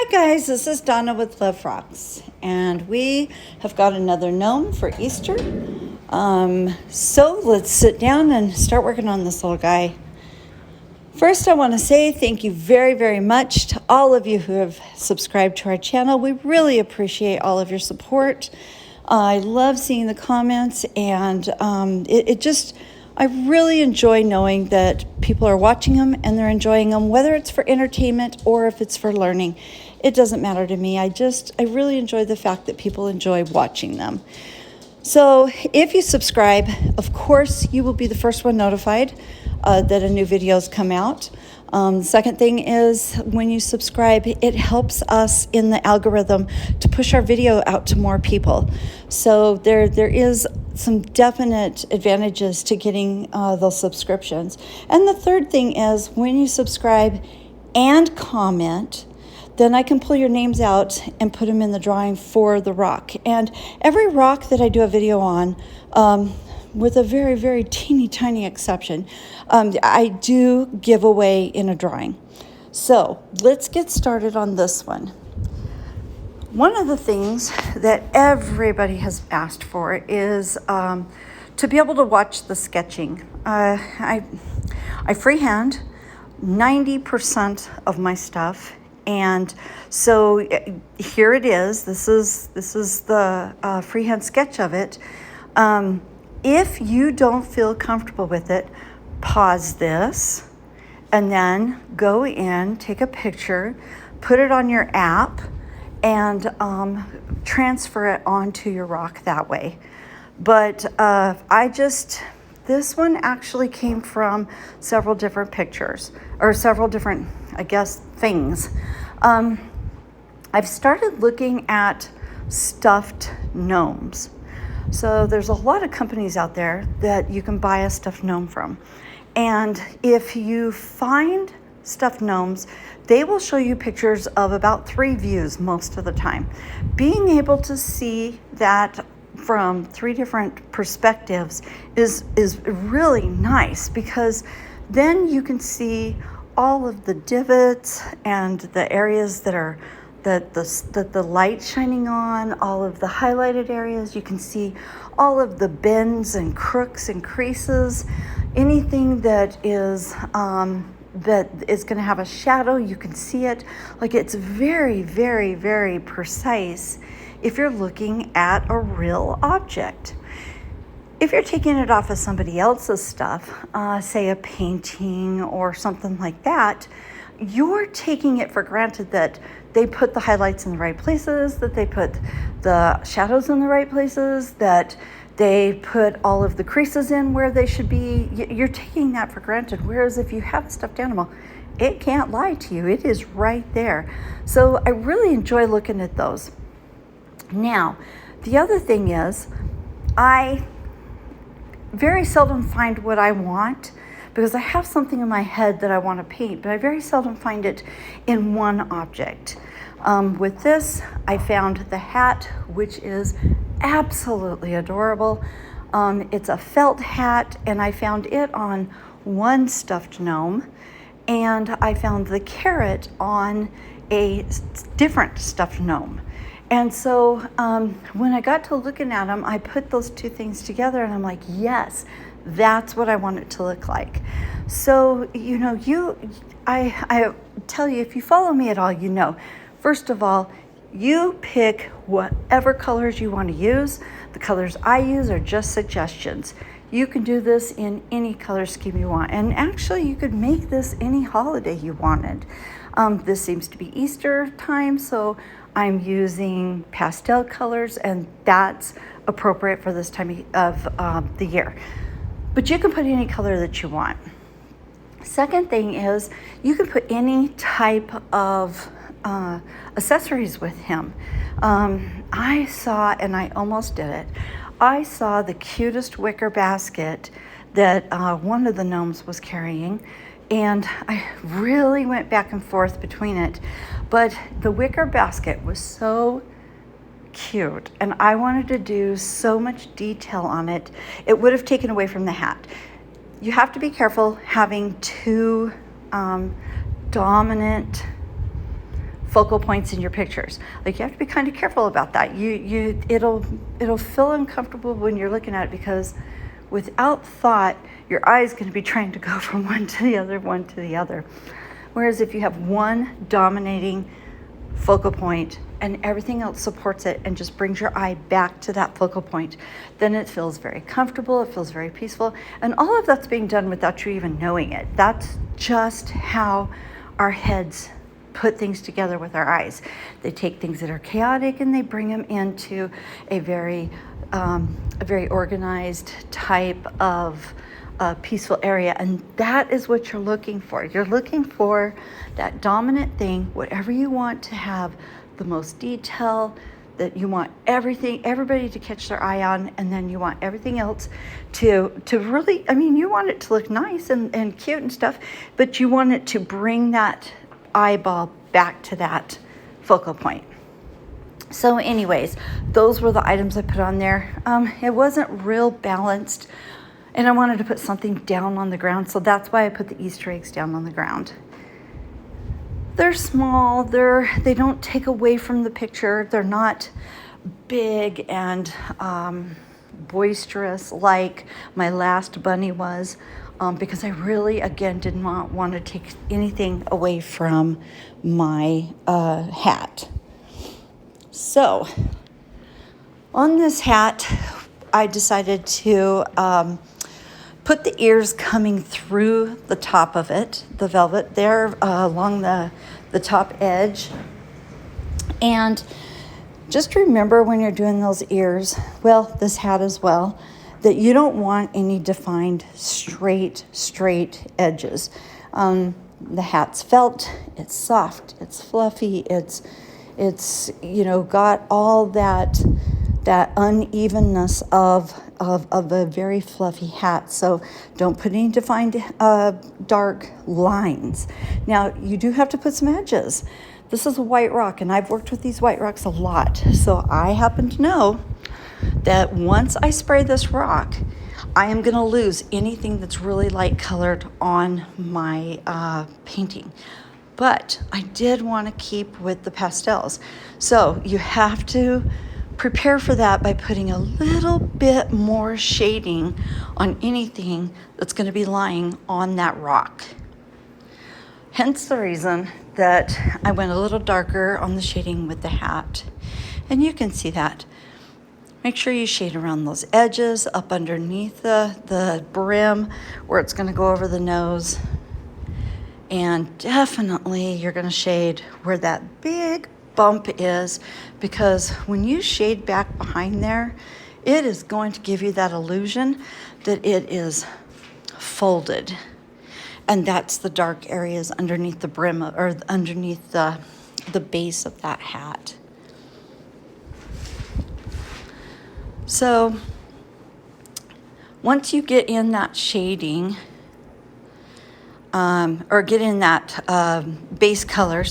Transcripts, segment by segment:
Hi guys, this is Donna with Love Rocks, and we have got another gnome for Easter. So let's sit down and start working on this little guy. First, I want to say thank you very, very much to all of you who have subscribed to our channel. We really appreciate all of your support. I love seeing the comments, and I really enjoy knowing that people are watching them and they're enjoying them, whether it's for entertainment or if it's for learning. It doesn't matter to me. I really enjoy the fact that people enjoy watching them. So if you subscribe, of course, you will be the first one notified that a new video's come out. The second thing is when you subscribe, it helps us in the algorithm to push our video out to more people. So there is some definite advantages to getting those subscriptions. And the third thing is when you subscribe and comment, then I can pull your names out and put them in the drawing for the rock. And every rock that I do a video on, with a very, very teeny tiny exception, I do give away in a drawing. So let's get started on this one. One of the things that everybody has asked for is to be able to watch the sketching. I freehand 90% of my stuff. And so here it is. This is the freehand sketch of it. If you don't feel comfortable with it, pause this and then go in, take a picture, put it on your app, and transfer it onto your rock that way. But this one actually came from several different pictures, or several different, I guess, things. I've started looking at stuffed gnomes. So there's a lot of companies out there that you can buy a stuffed gnome from. And if you find stuffed gnomes, they will show you pictures of about 3 views most of the time. Being able to see that from 3 different perspectives is really nice, because then you can see all of the divots and the areas that the light's shining on, all of the highlighted areas. You can see all of the bends and crooks and creases. Anything that is going to have a shadow, you can see it. Like, it's very, very, very precise if you're looking at a real object. If you're taking it off of somebody else's stuff, say a painting or something like that, you're taking it for granted that they put the highlights in the right places, that they put the shadows in the right places, that they put all of the creases in where they should be. You're taking that for granted. Whereas if you have a stuffed animal, it can't lie to you. It is right there. So I really enjoy looking at those. Now, the other thing is, I very seldom find what I want, because I have something in my head that I want to paint, but I very seldom find it in one object. With this, I found the hat, which is absolutely adorable. It's a felt hat, and I found it on one stuffed gnome, and I found the carrot on a different stuffed gnome. And so when I got to looking at them, I put those 2 things together, and I'm like, yes, that's what I want it to look like. So, I tell you, if you follow me at all, first of all, you pick whatever colors you want to use. The colors I use are just suggestions. You can do this in any color scheme you want. And actually, you could make this any holiday you wanted. This seems to be Easter time, so I'm using pastel colors, and that's appropriate for this time of the year. But you can put any color that you want. Second thing is, you can put any type of accessories with him. I saw, and I almost did it, I saw the cutest wicker basket that one of the gnomes was carrying, and I really went back and forth between it. But the wicker basket was so cute, and I wanted to do so much detail on it. It would have taken away from the hat. You have to be careful having 2 dominant focal points in your pictures. Like, you have to be kind of careful about that. It'll feel uncomfortable when you're looking at it, because without thought, your eye is going to be trying to go from one to the other, one to the other. Whereas if you have one dominating focal point and everything else supports it and just brings your eye back to that focal point, then it feels very comfortable, it feels very peaceful, and all of that's being done without you even knowing it. That's just how our heads put things together with our eyes. They take things that are chaotic and they bring them into a very organized type of peaceful area, and that is what you're looking for. You're looking for that dominant thing, whatever you want to have the most detail, that you want everybody to catch their eye on, and then you want everything else to really, I mean, you want it to look nice and cute and stuff, but you want it to bring that eyeball back to that focal point. So anyways, those were the items I put on there. It wasn't real balanced, and I wanted to put something down on the ground, so that's why I put the Easter eggs down on the ground. They're small, they don't take away from the picture, they're not big and boisterous like my last bunny was, because I really, again, did not want to take anything away from my hat. So, on this hat, I decided to put the ears coming through the top of it, the velvet there along the top edge. And just remember when you're doing those ears, well, this hat as well, that you don't want any defined straight edges. The hat's felt, it's soft, it's fluffy, it's got all that unevenness of a very fluffy hat. So don't put any defined dark lines. Now, you do have to put some edges. This is a white rock, and I've worked with these white rocks a lot. So I happen to know that once I spray this rock, I am going to lose anything that's really light colored on my painting. But I did want to keep with the pastels. So you have to prepare for that by putting a little bit more shading on anything that's going to be lying on that rock. Hence the reason that I went a little darker on the shading with the hat. And you can see that. Make sure you shade around those edges, up underneath the brim where it's going to go over the nose. And definitely you're going to shade where that big bump is, because when you shade back behind there, it is going to give you that illusion that it is folded. And that's the dark areas underneath the brim or underneath the base of that hat. So once you get in that shading, or get in that base color,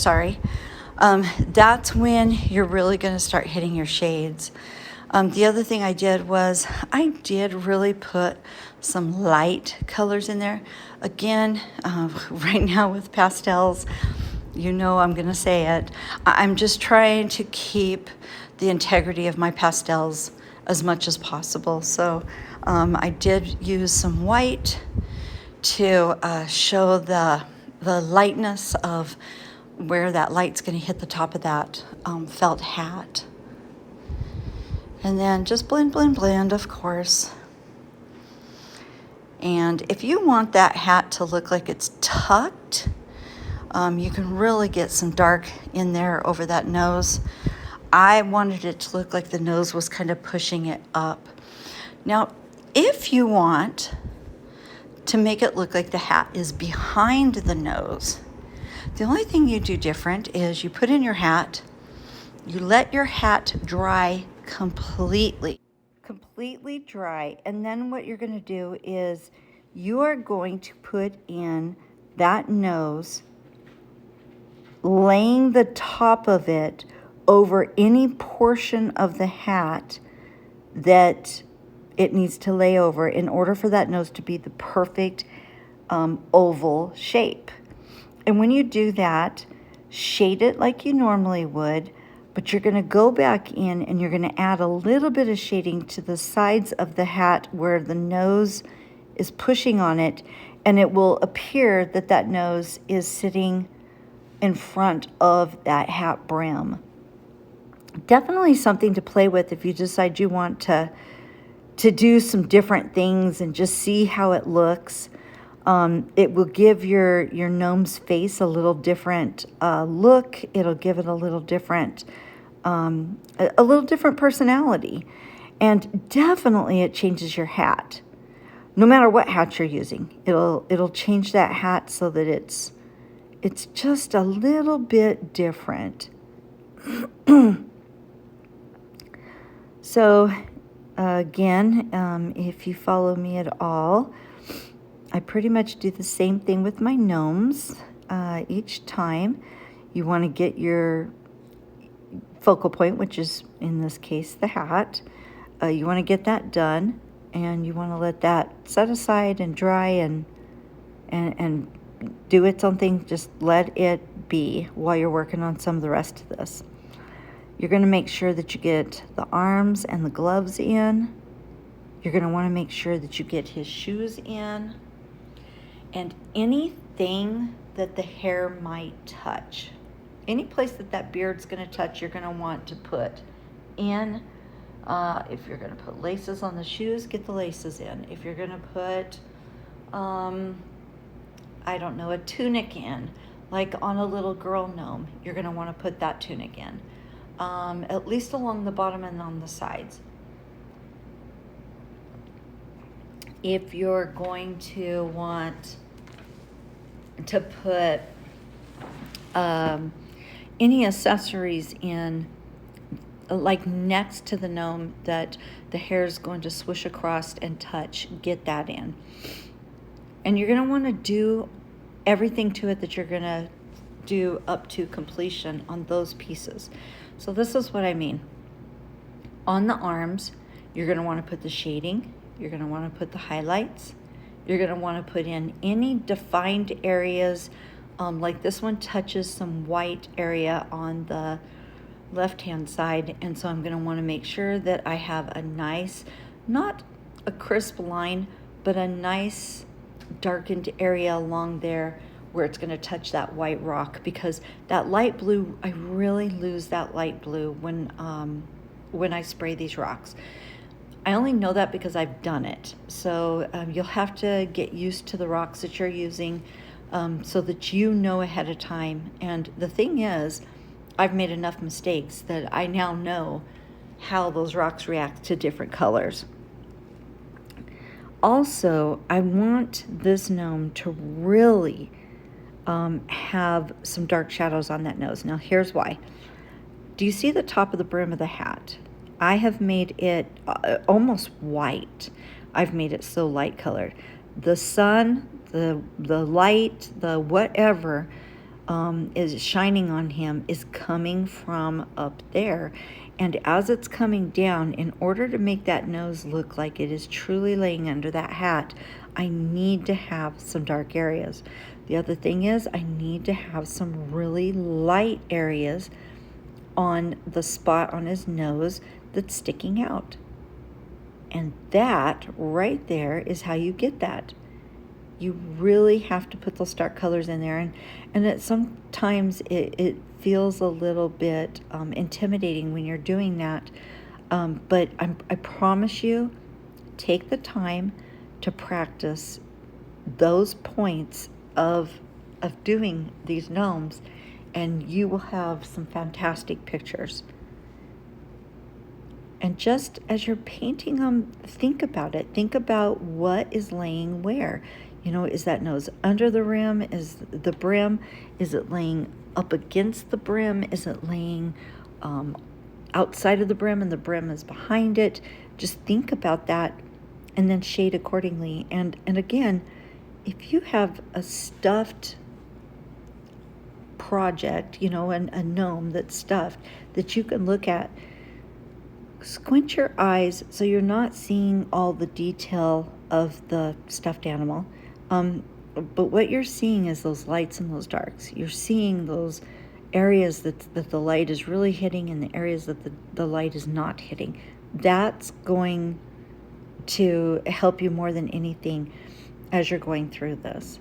that's when you're really going to start hitting your shades. The other thing I did was I did really put some light colors in there. Again, right now with pastels, I'm going to say it, I'm just trying to keep the integrity of my pastels as much as possible. So I did use some white to show the lightness of where that light's going to hit the top of that felt hat. And then just blend, of course. And if you want that hat to look like it's tucked, you can really get some dark in there over that nose. I wanted it to look like the nose was kind of pushing it up. Now, if you want to make it look like the hat is behind the nose, the only thing you do different is you put in your hat, you let your hat dry completely dry, and then what you're going to do is you are going to put in that nose, laying the top of it over any portion of the hat that it needs to lay over in order for that nose to be the perfect oval shape. And when you do that, shade it like you normally would, but you're going to go back in and you're going to add a little bit of shading to the sides of the hat where the nose is pushing on it, and it will appear that that nose is sitting in front of that hat brim. Definitely something to play with if you decide you want to do some different things and just see how it looks. It will give your gnome's face a little different look. It'll give it a little different personality, and definitely it changes your hat. No matter what hat you're using, it'll change that hat so that it's just a little bit different. So again, if you follow me at all, I pretty much do the same thing with my gnomes. Each time you want to get your focal point, which is in this case the hat. You want to get that done, and you want to let that set aside and dry and do its own thing. Just let it be while you're working on some of the rest of this. You're going to make sure that you get the arms and the gloves in. You're going to want to make sure that you get his shoes in. And anything that the hair might touch. Any place that beard's going to touch, you're going to want to put in. If you're going to put laces on the shoes, get the laces in. If you're going to put, I don't know, a tunic in, like on a little girl gnome, you're going to want to put that tunic in. At least along the bottom and on the sides. If you're going to want to put any accessories in, like next to the gnome that the hair is going to swoosh across and touch, get that in. And you're going to want to do everything to it that you're going to do up to completion on those pieces. So this is what I mean. On the arms, you're going to want to put the shading. You're going to want to put the highlights. You're going to want to put in any defined areas. Like this one touches some white area on the left-hand side. And so I'm going to want to make sure that I have a nice, not a crisp line, but a nice darkened area along there where it's going to touch that white rock, because that light blue, I really lose that light blue when I spray these rocks. I only know that because I've done it. So you'll have to get used to the rocks that you're using so that you know ahead of time. And the thing is, I've made enough mistakes that I now know how those rocks react to different colors. Also, I want this gnome to really have some dark shadows on that nose. Now, here's why. Do you see the top of the brim of the hat? I have made it almost white. I've made it so light colored. The sun, the light, the whatever is shining on him is coming from up there. And as it's coming down, in order to make that nose look like it is truly laying under that hat, I need to have some dark areas. The other thing is I need to have some really light areas on the spot on his nose that's sticking out. And that right there is how you get that. You really have to put those dark colors in there. And it sometimes it feels a little bit intimidating when you're doing that. But I promise you, take the time to practice those points of doing these gnomes, and you will have some fantastic pictures. And just as you're painting them, think about it. Think about what is laying where. You know, is that nose under the rim? Is the brim? Is it laying up against the brim? Is it laying outside of the brim and the brim is behind it? Just think about that and then shade accordingly. And again, if you have a stuffed project, you know, a gnome that's stuffed that you can look at, squint your eyes so you're not seeing all the detail of the stuffed animal. But what you're seeing is those lights and those darks. You're seeing those areas that the light is really hitting and the areas that the light is not hitting. That's going to help you more than anything as you're going through this.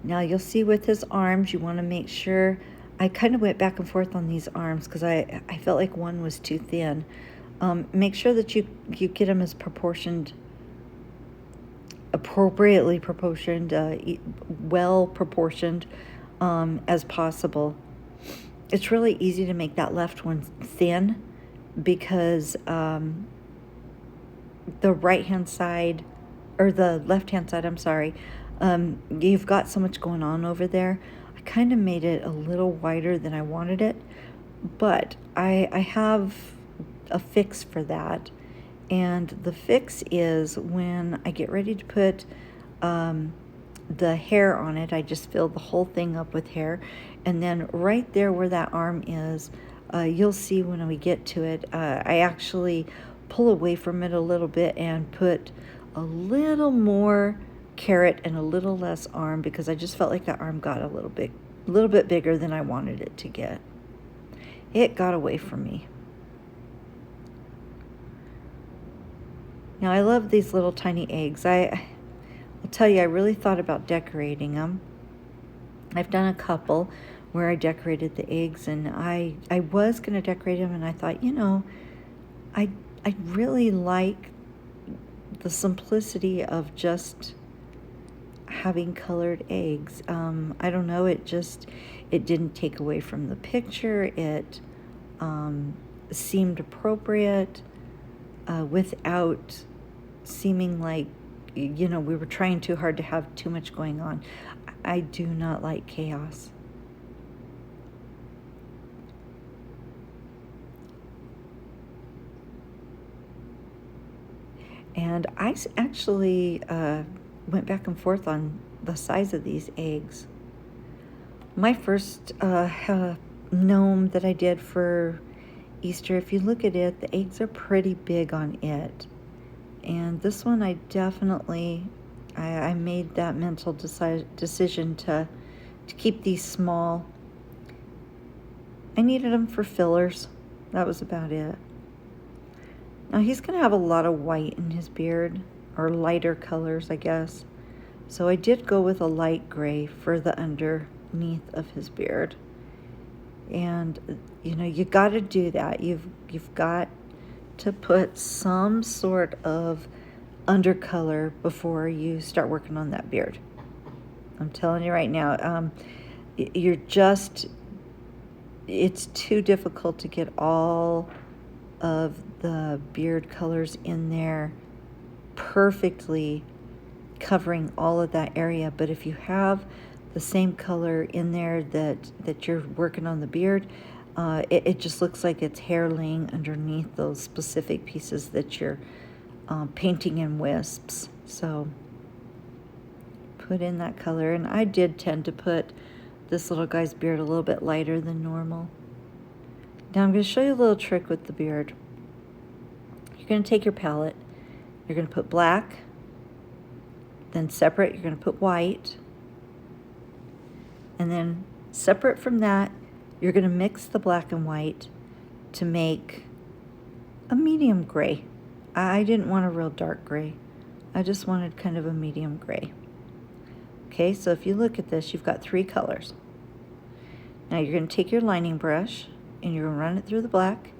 Now you'll see with his arms, you want to make sure, I kind of went back and forth on these arms because I felt like one was too thin. Make sure that you get them as appropriately proportioned, well proportioned as possible. It's really easy to make that left one thin because the right-hand side, or the left-hand side, I'm sorry, you've got so much going on over there. I kind of made it a little wider than I wanted it, but I have a fix for that. And the fix is when I get ready to put the hair on it, I just fill the whole thing up with hair. And then right there where that arm is, you'll see when we get to it, I actually pull away from it a little bit and put a little more carrot and a little less arm because I just felt like that arm got a little bit bigger than I wanted it to get. It got away from me. Now I love these little tiny eggs. I'll tell you, I really thought about decorating them. I've done a couple where I decorated the eggs, and I was going to decorate them, and I thought, I really like the simplicity of just having colored eggs. I don't know, it didn't take away from the picture. It seemed appropriate without seeming like, we were trying too hard to have too much going on. I do not like chaos. And I actually went back and forth on the size of these eggs. My first gnome that I did for Easter, if you look at it, the eggs are pretty big on it. And this one I definitely, I made that mental decision to keep these small. I needed them for fillers. That was about it. Now he's going to have a lot of white in his beard, or lighter colors, I guess. So I did go with a light gray for the underneath of his beard. And, you got to do that. You've got to put some sort of undercolor before you start working on that beard. I'm telling you right now, it's too difficult to get all of the beard colors in there perfectly covering all of that area. But if you have the same color in there that you're working on the beard, it just looks like it's hair laying underneath those specific pieces that you're painting in wisps. So put in that color. And I did tend to put this little guy's beard a little bit lighter than normal. Now I'm going to show you a little trick with the beard. You're going to take your palette, you're going to put black, then separate, you're going to put white, and then separate from that, you're going to mix the black and white to make a medium gray. I didn't want a real dark gray. I just wanted kind of a medium gray. Okay, so if you look at this, you've got 3 colors. Now you're going to take your lining brush and you're going to run it through the black,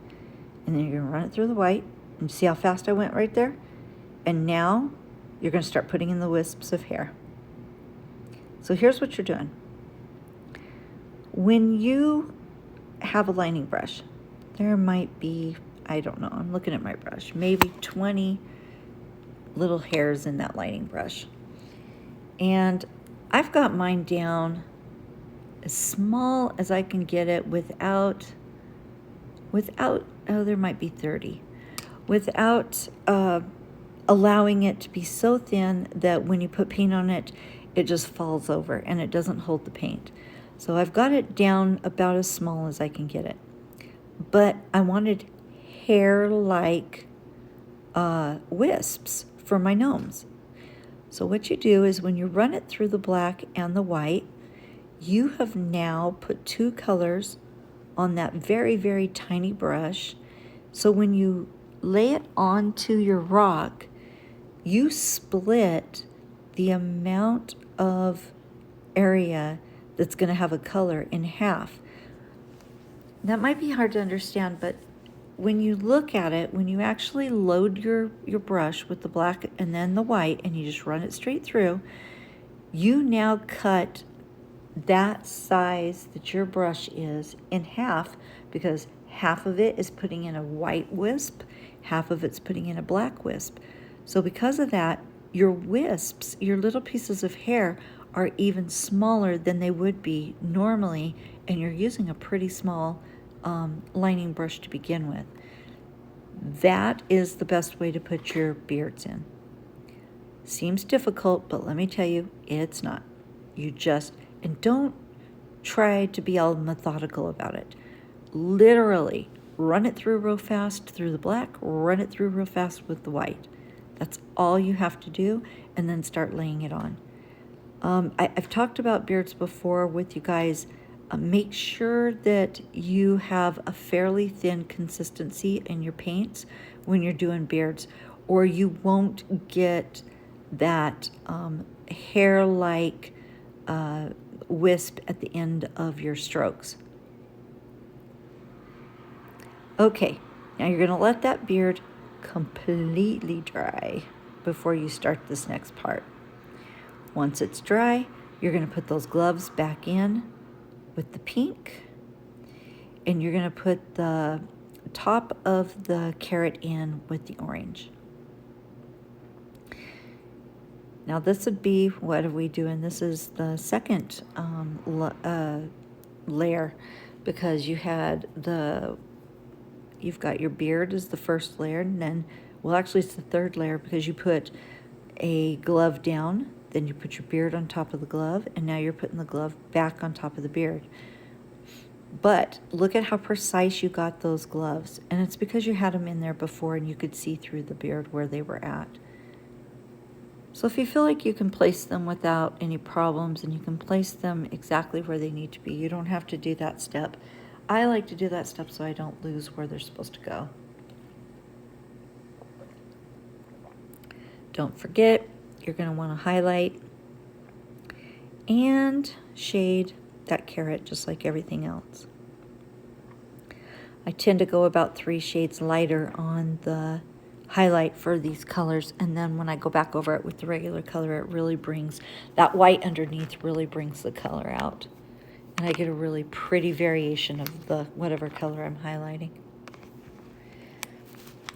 and then you're going to run it through the white. And see how fast I went right there? And now you're going to start putting in the wisps of hair. So here's what you're doing. When you have a lining brush, there might be, I don't know, I'm looking at my brush, maybe 20 little hairs in that lining brush. And I've got mine down as small as I can get it without, oh, there might be 30. Without allowing it to be so thin that when you put paint on it, it just falls over and it doesn't hold the paint. So I've got it down about as small as I can get it. But I wanted hair-like wisps for my gnomes. So what you do is when you run it through the black and the white, you have now put two colors on that very, very tiny brush. So when you lay it onto your rock, you split the amount of area that's going to have a color in half. That might be hard to understand, but when you look at it, when you actually load your brush with the black and then the white and you just run it straight through, you now cut that size that your brush is in half, because half of it is putting in a white wisp, half of it's putting in a black wisp. So because of that, your wisps, your little pieces of hair, are even smaller than they would be normally, and you're using a pretty small lining brush to begin with. That is the best way to put your beards in. Seems difficult, but let me tell you, it's not. You just, and don't try to be all methodical about it. Literally, run it through real fast through the black, run it through real fast with the white. That's all you have to do, and then start laying it on. I've talked about beards before with you guys. Make sure that you have a fairly thin consistency in your paints when you're doing beards, or you won't get that hair-like wisp at the end of your strokes. Okay, now you're going to let that beard completely dry before you start this next part. Once it's dry, you're going to put those gloves back in with the pink, and you're going to put the top of the carrot in with the orange. Now this would be, what are we doing? This is the second layer, because you've got your beard as the first layer, and then, well, actually it's the third layer, because you put a glove down, then you put your beard on top of the glove, and now you're putting the glove back on top of the beard. But look at how precise you got those gloves, and it's because you had them in there before and you could see through the beard where they were at. So if you feel like you can place them without any problems and you can place them exactly where they need to be, you don't have to do that step. I like to do that step so I don't lose where they're supposed to go. Don't forget, you're going to want to highlight and shade that carrot just like everything else. I tend to go about 3 shades lighter on the highlight for these colors, and then when I go back over it with the regular color, it really brings, that white underneath really brings the color out. And I get a really pretty variation of the whatever color I'm highlighting.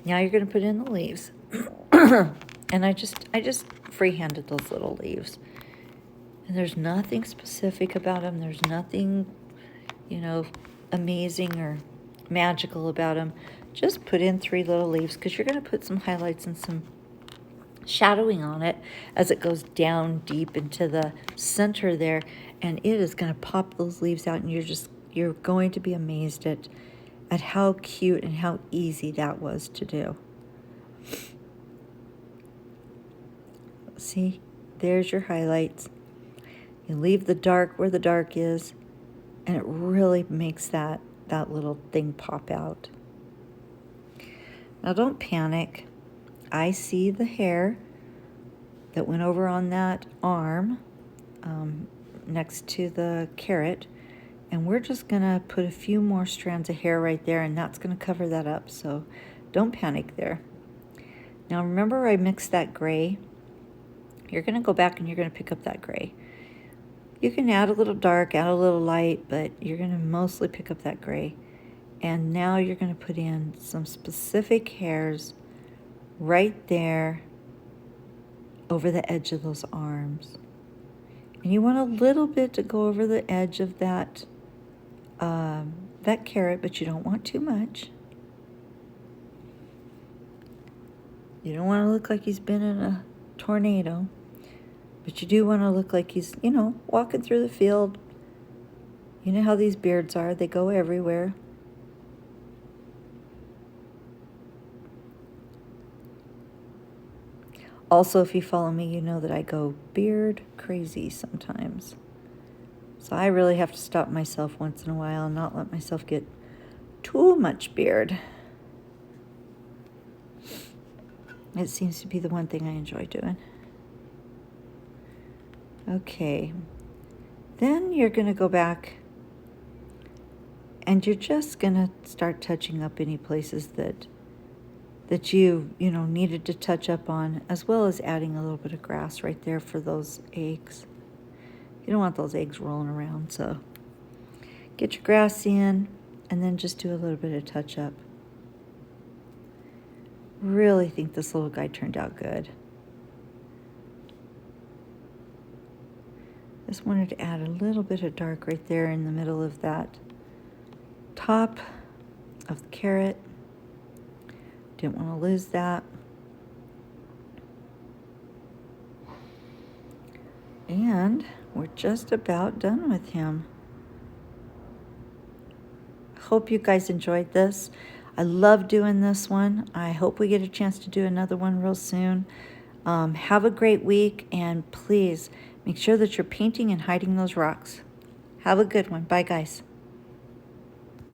Now you're going to put in the leaves. And I just freehanded those little leaves. And there's nothing specific about them. There's nothing, amazing or magical about them. Just put in 3 little leaves, because you're going to put some highlights and some shadowing on it as it goes down deep into the center there, and it is going to pop those leaves out, and you're going to be amazed at how cute and how easy that was to do. See, there's your highlights. You leave the dark where the dark is, and it really makes that little thing pop out. Now don't panic. I see the hair that went over on that arm next to the carrot, and we're just going to put a few more strands of hair right there, and that's going to cover that up, so don't panic there. Now remember, I mixed that gray. You're going to go back and you're going to pick up that gray. You can add a little dark, add a little light, but you're going to mostly pick up that gray. And now you're going to put in some specific hairs right there over the edge of those arms. And you want a little bit to go over the edge of that carrot, but you don't want too much. You don't want to look like he's been in a tornado, but you do want to look like he's, walking through the field. You know how these beards are, they go everywhere. Also, if you follow me, you know that I go beard crazy sometimes. So I really have to stop myself once in a while and not let myself get too much beard. It seems to be the one thing I enjoy doing. Okay, then you're going to go back and you're just going to start touching up any places that you needed to touch up on, as well as adding a little bit of grass right there for those eggs. You don't want those eggs rolling around, so get your grass in and then just do a little bit of touch up. Really think this little guy turned out good. Just wanted to add a little bit of dark right there in the middle of that top of the carrot. Didn't want to lose that. And we're just about done with him. Hope you guys enjoyed this. I love doing this one. I hope we get a chance to do another one real soon. Have a great week, and please make sure that you're painting and hiding those rocks. Have a good one. Bye, guys.